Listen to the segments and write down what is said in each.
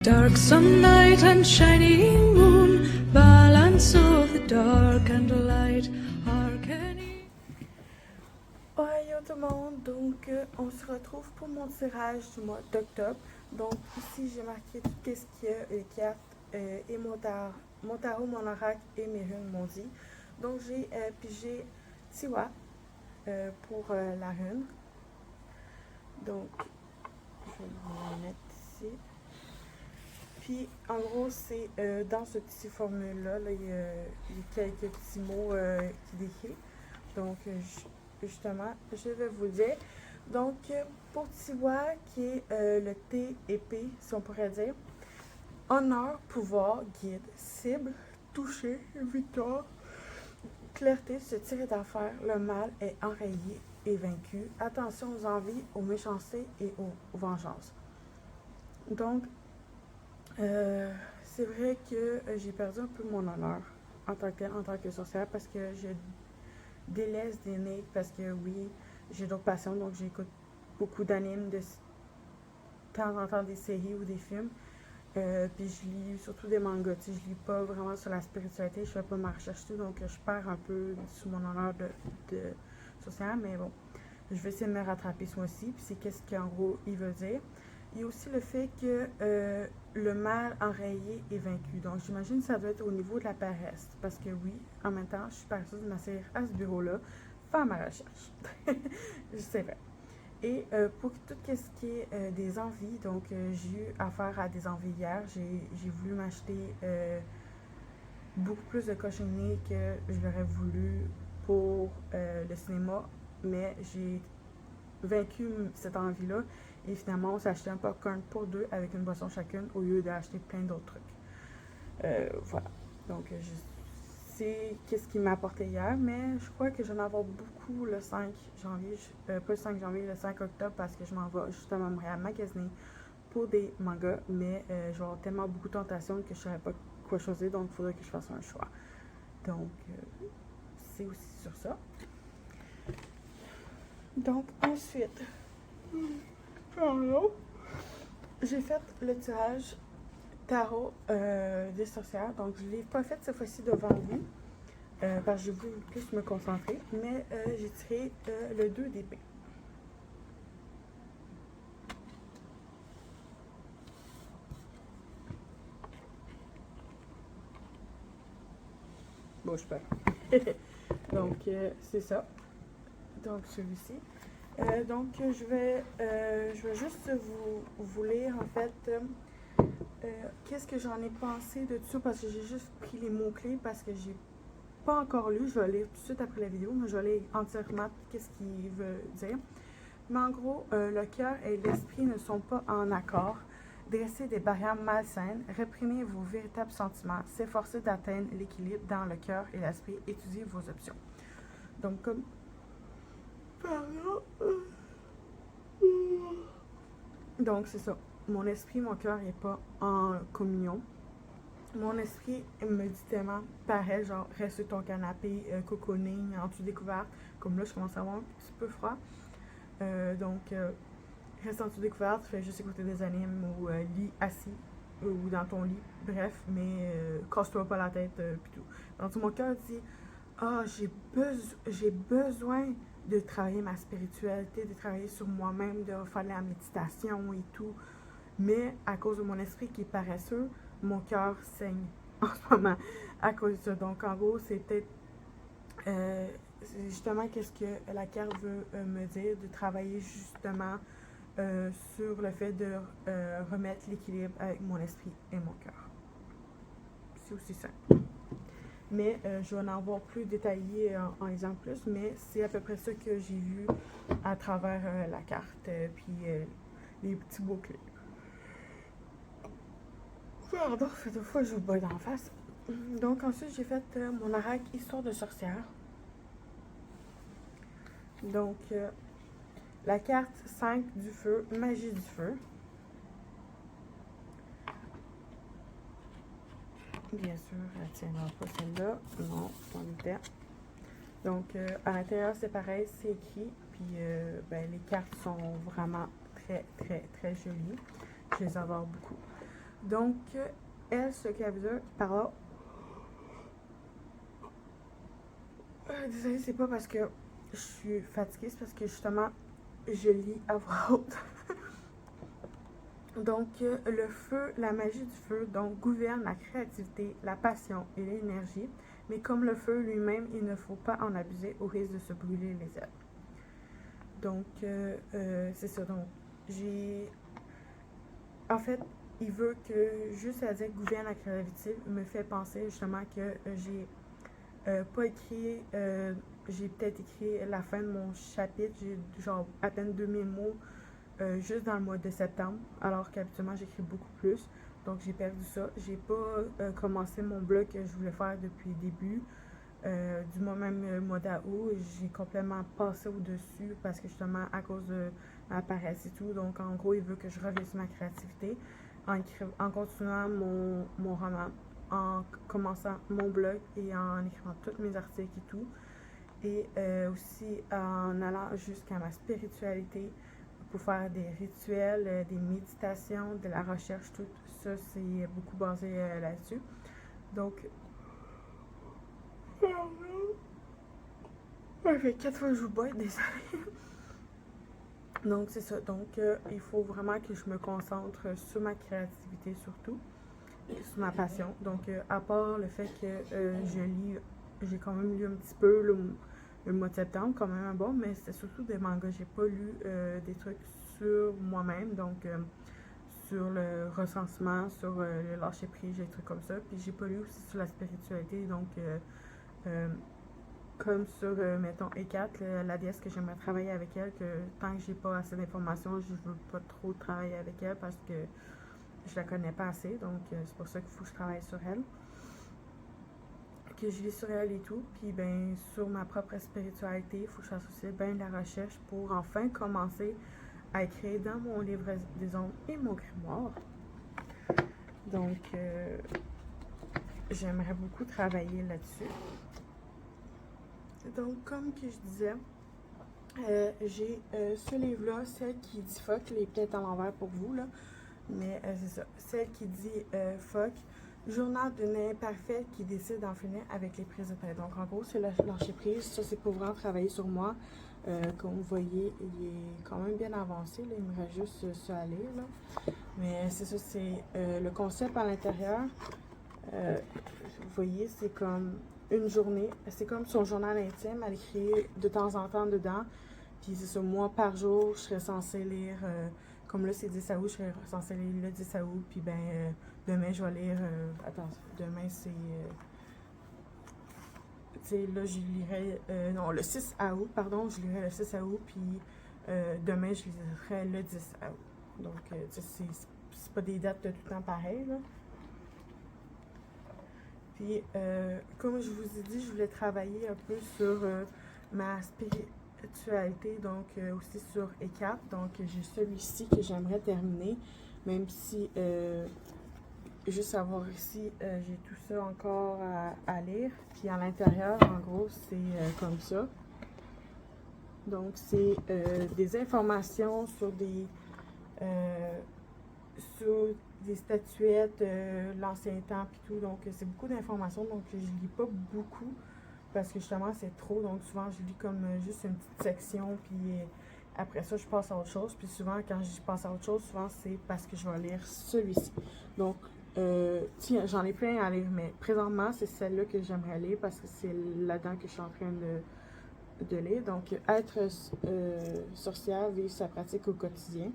Dark sun night and shining moon, balance of the dark and the light, harkening. Ohio tout le monde, donc on se retrouve pour mon tirage du mois d'octobre. Donc ici j'ai marqué tout ce qu'il y a, les cartes et mon tarot, mon oracle et mes runes m'ont dit. Donc j'ai pigé Tiwa pour la rune. Donc je vais vous la mettre ici. Puis, en gros, c'est dans ce petit formule-là, il y a quelques petits mots qui décrivent. Donc, justement, je vais vous le dire. Donc, pour Tiwa, qui est le T épée, si on pourrait dire, honneur, pouvoir, guide, cible, toucher, victoire, clarté, se tirer d'affaire, le mal est enrayé et vaincu. Attention aux envies, aux méchancetés et aux vengeances. Donc, c'est vrai que j'ai perdu un peu mon honneur en tant que tel, en tant que sorcière, parce que je délaisse des nez, parce que oui, j'ai d'autres passions, donc j'écoute beaucoup d'animes, de temps en temps des séries ou des films, puis je lis surtout des mangas, tu sais, je lis pas vraiment sur la spiritualité, je fais pas ma recherche tout, donc je perds un peu sur mon honneur de sorcière, mais bon, je vais essayer de me rattraper ce mois-ci, puis c'est qu'est-ce qu'en gros il veut dire. Il y a aussi le fait que le mal enrayé est vaincu. Donc, j'imagine que ça doit être au niveau de la paresse. Parce que oui, en même temps, je suis paresseuse de m'asseoir à ce bureau-là, faire ma recherche. C'est vrai. Et pour tout ce qui est des envies, donc j'ai eu affaire à des envies hier. J'ai voulu m'acheter beaucoup plus de cochonneries que je l'aurais voulu pour le cinéma. Mais j'ai vaincu cette envie-là. Et finalement, on s'est acheté un popcorn pour deux avec une boisson chacune au lieu d'acheter plein d'autres trucs. Voilà. Donc, c'est qu'est-ce qui m'a apporté hier, mais je crois que j'en vais avoir beaucoup le 5 janvier, pas le 5 janvier, le 5 octobre, parce que je m'en vais justement à Montréal magasiner pour des mangas, mais je vais avoir tellement beaucoup de tentations que je ne saurais pas quoi choisir, donc il faudrait que je fasse un choix. Donc, c'est aussi sur ça. Donc, ensuite, j'ai fait le tirage tarot des sorcières. Donc, je ne l'ai pas fait cette fois-ci devant vous, parce que je voulais plus me concentrer. Mais j'ai tiré le 2 d'épée. Bon, je peux. Donc, c'est ça. Donc, celui-ci. Donc, je vais juste vous lire, en fait, qu'est-ce que j'en ai pensé de tout ça, parce que j'ai juste pris les mots-clés, parce que j'ai pas encore lu. Je vais lire tout de suite après la vidéo, mais je vais lire entièrement qu'est-ce qu'il veut dire. Mais en gros, le cœur et l'esprit ne sont pas en accord. Dresser des barrières malsaines, réprimer vos véritables sentiments, s'efforcer d'atteindre l'équilibre dans le cœur et l'esprit, étudier vos options. Donc, comme donc, c'est ça. Mon esprit, mon cœur n'est pas en communion. Mon esprit me dit tellement pareil, genre reste sur ton canapé, cocooning, en dessous découverte. Comme là, je commence à avoir un petit peu froid. Donc, reste en dessous découverte, fais juste écouter des animes ou lis assis ou dans ton lit. Bref, mais casse-toi pas la tête, pis tout. Donc, mon cœur dit ah, j'ai besoin de travailler ma spiritualité, de travailler sur moi-même, de faire de la méditation et tout. Mais à cause de mon esprit qui est paresseux, mon cœur saigne en ce moment à cause de ça. Donc, en gros, c'est peut-être justement qu'est-ce que la carte veut me dire, de travailler justement sur le fait de remettre l'équilibre avec mon esprit et mon cœur. C'est aussi simple. Mais je vais en avoir plus détaillé en exemple plus, mais c'est à peu près ça que j'ai vu à travers la carte, puis les petits mots-clés. Pardon, ça fait 2 fois que je vous bois d'en face. Donc ensuite, j'ai fait mon oracle Histoire de sorcière. Donc, la carte 5 du feu, magie du feu. Bien sûr, elle ne tiendra pas celle-là. Non, c'est en état. Donc, à l'intérieur, c'est pareil, c'est écrit. Puis, les cartes sont vraiment très, très, très jolies. Je les adore beaucoup. Donc, elle, ce qu'elle veut dire par là, désolée, c'est pas parce que je suis fatiguée, c'est parce que justement, je lis à voix haute. Donc, le feu, la magie du feu, donc, gouverne la créativité, la passion et l'énergie. Mais comme le feu lui-même, il ne faut pas en abuser au risque de se brûler les ailes. Donc, c'est ça. Donc, j'ai... En fait, il veut que, juste à dire gouverne la créativité, me fait penser justement que j'ai pas écrit... j'ai peut-être écrit la fin de mon chapitre. J'ai genre à peine 2000 mots juste dans le mois de septembre, alors qu'habituellement j'écris beaucoup plus. Donc j'ai perdu ça. J'ai pas commencé mon blog que je voulais faire depuis le début. Du mois même mois d'août, j'ai complètement passé au-dessus parce que justement à cause de ma paresse et tout. Donc en gros, il veut que je revienne sur ma créativité en continuant mon roman, en commençant mon blog et en écrivant tous mes articles et tout. Et aussi en allant jusqu'à ma spiritualité pour faire des rituels, des méditations, de la recherche, tout ça, c'est beaucoup basé là-dessus. Donc, ça fait 4 fois que je vous bois, désolée. Donc, c'est ça. Donc, il faut vraiment que je me concentre sur ma créativité surtout, et sur ma passion. Donc, à part le fait que je lis, j'ai quand même lu un petit peu le mois de septembre, quand même un bon, mais c'était surtout des mangas. J'ai pas lu des trucs sur moi-même, donc sur le recensement, sur le lâcher prise, des trucs comme ça. Puis j'ai pas lu aussi sur la spiritualité, donc comme sur, mettons, E4, la déesse que j'aimerais travailler avec elle, que tant que j'ai pas assez d'informations, je veux pas trop travailler avec elle parce que je la connais pas assez, donc c'est pour ça qu'il faut que je travaille sur elle. Que je lis sur elle et tout, puis ben sur ma propre spiritualité, il faut que je fasse aussi bien de la recherche pour enfin commencer à écrire dans mon livre des ombres et mon grimoire. Donc, j'aimerais beaucoup travailler là-dessus. Donc, comme que je disais, j'ai ce livre-là, celle qui dit fuck, il est peut-être à l'envers pour vous, là, mais c'est ça. Celle qui dit fuck, journal d'une imparfaite qui décide d'en finir avec les prises de tête. Donc, en gros, c'est lâcher prise. Ça, c'est pour vraiment travailler sur moi. Comme vous voyez, il est quand même bien avancé. Là. Il me reste juste ça à lire. Là. Mais c'est ça, c'est le concept à l'intérieur. Vous voyez, c'est comme une journée. C'est comme son journal intime. Elle écrit de temps en temps dedans. Puis c'est ça, moi, par jour, je serais censée lire... comme là, c'est 10 août, je serais censée lire le 10 août. Puis ben, demain, je vais lire... attends, demain, c'est... là, je lirai... non, le 6 août, pardon, je lirai le 6 août, puis demain, je lirai le 10 août. Donc, c'est pas des dates de tout le temps pareilles, là. Puis, comme je vous ai dit, je voulais travailler un peu sur ma spiritualité, donc aussi sur E4. Donc, j'ai celui-ci que j'aimerais terminer, même si... juste savoir ici, j'ai tout ça encore à lire. Puis à l'intérieur, en gros, c'est comme ça. Donc, c'est des informations sur des statuettes, l'ancien temps, puis tout. Donc, c'est beaucoup d'informations. Donc, je lis pas beaucoup parce que justement, c'est trop. Donc, souvent, je lis comme juste une petite section, puis après ça, je passe à autre chose. Puis souvent, quand je passe à autre chose, souvent, c'est parce que je vais lire celui-ci. Donc, tiens, j'en ai plein à lire, mais présentement, c'est celle-là que j'aimerais lire parce que c'est là-dedans que je suis en train de lire. Donc, être sorcière, vivre sa pratique au quotidien.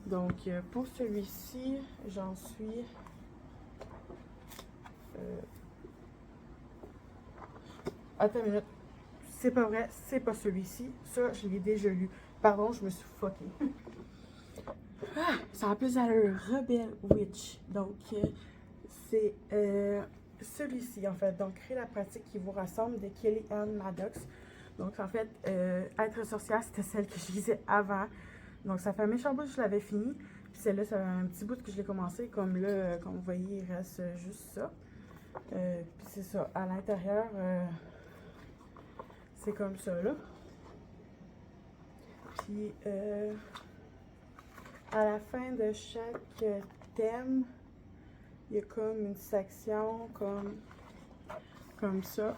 Donc, pour celui-ci, j'en suis... attends une minute. C'est pas vrai, c'est pas celui-ci. Ça, je l'ai déjà lu. Pardon, je me suis fuckée. Ah, ça a plus à l'heure Rebel Witch. Donc, c'est celui-ci, en fait. Donc, créer la pratique qui vous ressemble de Kellyanne Maddox. Donc, en fait, être sorcière, c'était celle que je lisais avant. Donc, ça fait un méchant bout que je l'avais fini. Puis celle-là, ça fait un petit bout que je l'ai commencé. Comme là, comme vous voyez, il reste juste ça. Puis c'est ça. À l'intérieur, c'est comme ça, là. Puis, à la fin de chaque thème, il y a comme une section comme ça.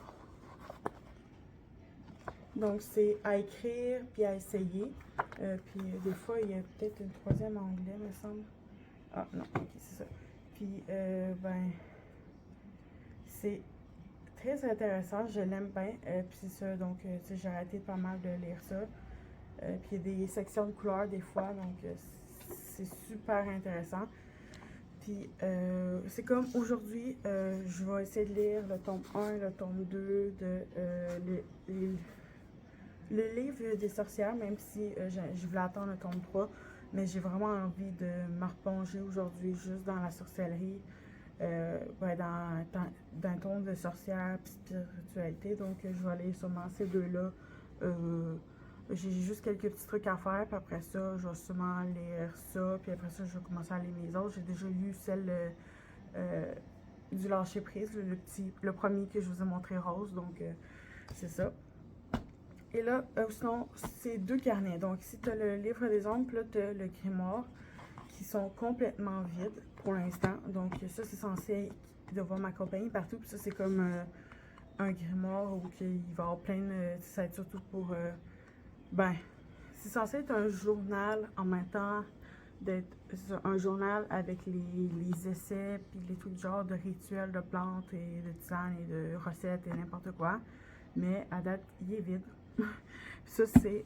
Donc, c'est à écrire puis à essayer. Puis des fois, il y a peut-être une troisième onglet, me semble. Ah non, ok, c'est ça. Puis, ben, c'est très intéressant, je l'aime bien. Puis c'est ça, donc, tu sais, j'ai arrêté pas mal de lire ça. Puis il y a des sections de couleurs des fois, donc c'est super intéressant. Puis c'est comme aujourd'hui, je vais essayer de lire le tome 1, le tome 2 de le livre des sorcières, même si je voulais attendre le tome 3, mais j'ai vraiment envie de me replonger aujourd'hui juste dans la sorcellerie, ouais, dans le ton de sorcière et spiritualité. Donc je vais aller sûrement ces deux-là. J'ai juste quelques petits trucs à faire, puis après ça, je vais sûrement lire ça, puis après ça, je vais commencer à lire les autres. J'ai déjà lu celle du lâcher prise, le premier que je vous ai montré rose, donc c'est ça. Et là, sinon, c'est deux carnets. Donc, ici, tu as le livre des ombres, puis là, tu as le grimoire, qui sont complètement vides pour l'instant. Donc, ça, c'est censé devoir m'accompagner partout. Puis ça, c'est comme un grimoire où il va y avoir plein de... Ça va être surtout pour... ben, c'est censé être un journal en même temps d'être un journal avec les essais, puis les trucs genre de rituels de plantes et de tisanes et de recettes et n'importe quoi. Mais à date, il est vide. Ça, c'est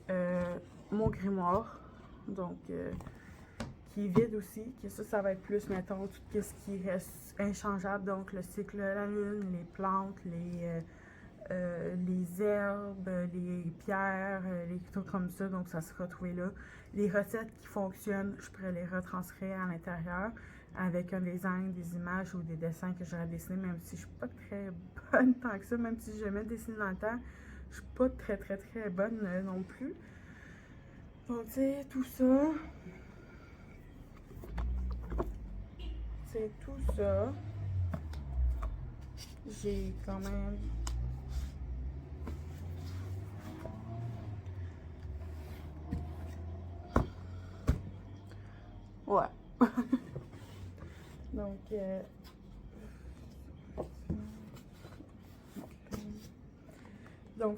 mon grimoire, donc qui est vide aussi. Que ça va être plus, mettons, tout ce qui reste inchangeable, donc le cycle de la lune, les plantes, les herbes, les pierres, les trucs comme ça, donc ça sera trouvé là. Les recettes qui fonctionnent, je pourrais les retranscrire à l'intérieur avec un design, des images ou des dessins que j'aurais dessinés, même si je suis pas très bonne tant que ça, même si j'aimais dessiner dans le temps. Je suis pas très bonne non plus. Donc, tu sais, tout ça. C'est tout ça. J'ai quand même. Ouais. Donc,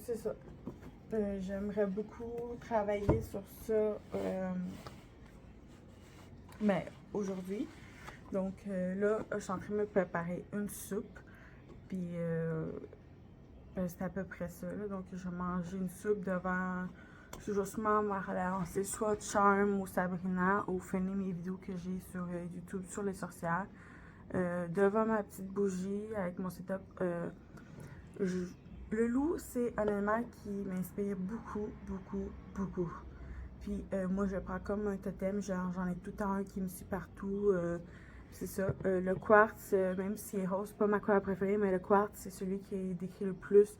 c'est ça. J'aimerais beaucoup travailler sur ça, mais aujourd'hui. Donc là, je suis en train de me préparer une soupe. Puis c'est à peu près ça. Là. Donc je vais manger une soupe devant. Je vais sûrement me relancer soit Charm ou Sabrina ou finir mes vidéos que j'ai sur YouTube sur les sorcières. Devant ma petite bougie avec mon setup. Le loup, c'est un animal qui m'inspire beaucoup. Puis moi, je le prends comme un totem, genre j'en ai tout le temps un qui me suit partout. C'est ça. Le quartz, même s'il est rose, c'est pas ma couleur préférée, mais le quartz, c'est celui qui décrit le plus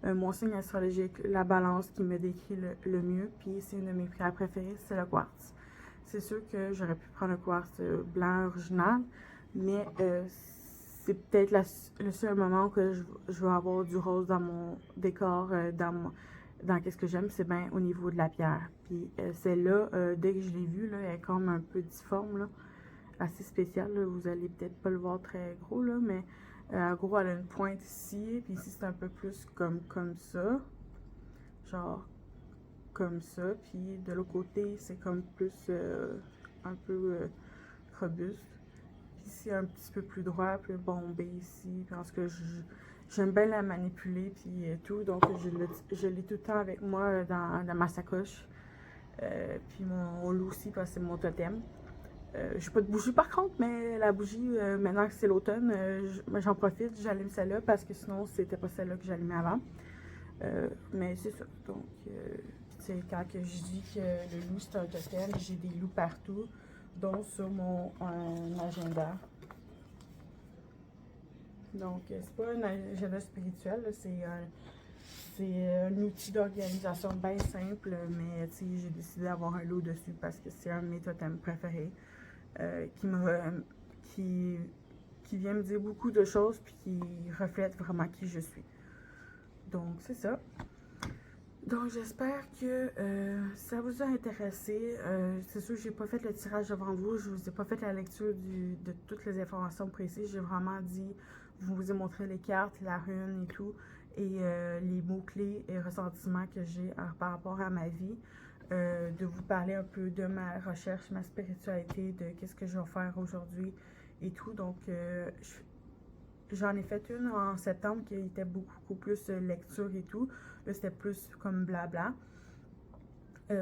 mon signe astrologique, la balance qui me décrit le mieux. Puis c'est une de mes pierres préférées, c'est le quartz. C'est sûr que j'aurais pu prendre le quartz blanc original, mais c'est peut-être le seul moment que je vais avoir du rose dans mon décor, dans qu'est-ce que j'aime, c'est bien au niveau de la pierre. Puis celle-là, dès que je l'ai vue, là, elle est comme un peu difforme, là, assez spéciale. Là. Vous allez peut-être pas le voir très gros, là, mais en gros, elle a une pointe ici, puis ici, c'est un peu plus comme ça. Genre comme ça. Puis de l'autre côté, c'est comme plus un peu robuste. Ici un petit peu plus droit, plus bombé ici, parce que j'aime bien la manipuler puis tout, donc je l'ai tout le temps avec moi dans ma sacoche. Puis mon loup aussi, parce que c'est mon totem. J'ai pas de bougie par contre, mais la bougie, maintenant que c'est l'automne, j'en profite, j'allume celle-là parce que sinon c'était pas celle-là que j'allumais avant. Mais c'est ça, donc, tu sais, quand que je dis que le loup c'est un totem, j'ai des loups partout, dont sur mon agenda. Donc, c'est pas un agenda spirituel, c'est un outil d'organisation bien simple, mais j'ai décidé d'avoir un loup dessus parce que c'est un de mes totems préférés qui vient me dire beaucoup de choses puis qui reflète vraiment qui je suis. Donc, c'est ça. Donc j'espère que ça vous a intéressé. C'est sûr que j'ai pas fait le tirage devant vous, je vous ai pas fait la lecture de toutes les informations précises. J'ai vraiment dit, je vous ai montré les cartes, la rune et tout, et les mots-clés et ressentiments que j'ai par rapport à ma vie. De vous parler un peu de ma recherche, ma spiritualité, de qu'est-ce que je vais faire aujourd'hui et tout. Donc j'en ai fait une en septembre qui était beaucoup plus lecture et tout. Là, c'était plus comme blabla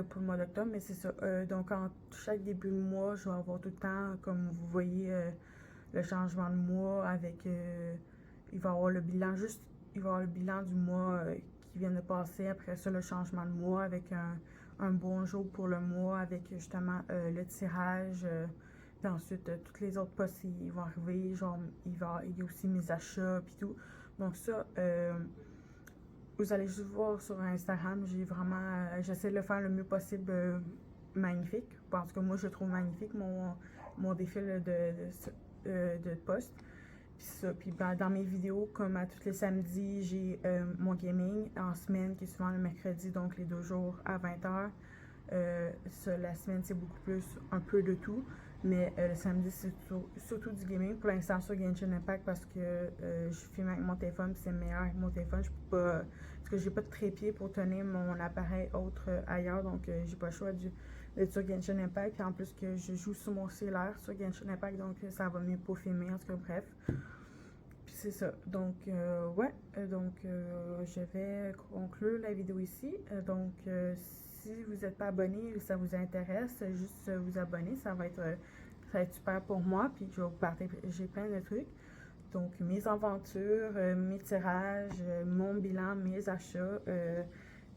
pour le mois d'octobre, mais c'est ça. Donc, en chaque début de mois, je vais avoir tout le temps, comme vous voyez, le changement de mois avec. Il va y avoir le bilan, il va y avoir le bilan du mois qui vient de passer. Après ça, le changement de mois avec un bon jour pour le mois, avec justement le tirage. Puis ensuite, toutes les autres postes, ils vont arriver. Genre, il y a aussi mes achats, puis tout. Donc, ça, vous allez juste voir sur Instagram. J'essaie de le faire le mieux possible magnifique. Parce que moi, je trouve magnifique mon défil de posts. Puis ça, puis dans mes vidéos, comme à tous les samedis, j'ai mon gaming en semaine qui est souvent le mercredi, donc les 2 jours à 20h. La semaine, c'est beaucoup plus un peu de tout. Mais le samedi, c'est surtout du gaming. Pour l'instant, sur Genshin Impact, parce que je filme avec mon téléphone, puis c'est meilleur avec mon téléphone. Je peux pas. Parce que j'ai pas de trépied pour tenir mon appareil autre ailleurs, donc j'ai pas le choix d'être sur Genshin Impact. Puis en plus que je joue sur mon cellulaire sur Genshin Impact, donc ça va mieux pour filmer, en tout cas, bref. Puis c'est ça. Donc, ouais. Donc, je vais conclure la vidéo ici. Donc, si vous n'êtes pas abonné et ça vous intéresse, juste vous abonner, ça va être super pour moi. Puis je vais vous partager plein de trucs. Donc mes aventures, mes tirages, mon bilan, mes achats,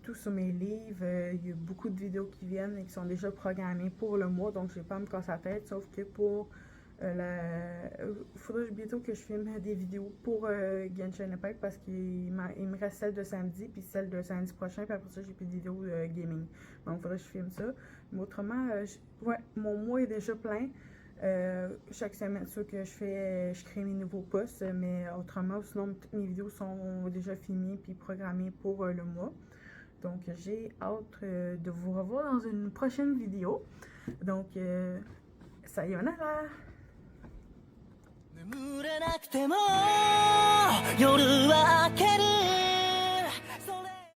tout sur mes livres. Il y a beaucoup de vidéos qui viennent et qui sont déjà programmées pour le mois, donc je ne vais pas me casser la tête, sauf que pour il faudra bientôt que je filme des vidéos pour Genshin Impact parce qu'il me reste celle de samedi puis celle de samedi prochain, puis après ça j'ai plus de vidéos gaming. Donc il faudra que je filme ça. Mais autrement, ouais, mon mois est déjà plein. Chaque semaine, c'est sûr que je crée mes nouveaux posts, mais autrement, sinon toutes mes vidéos sont déjà filmées puis programmées pour le mois. Donc j'ai hâte de vous revoir dans une prochaine vidéo. Donc sayonara! 眠れなくても夜は明ける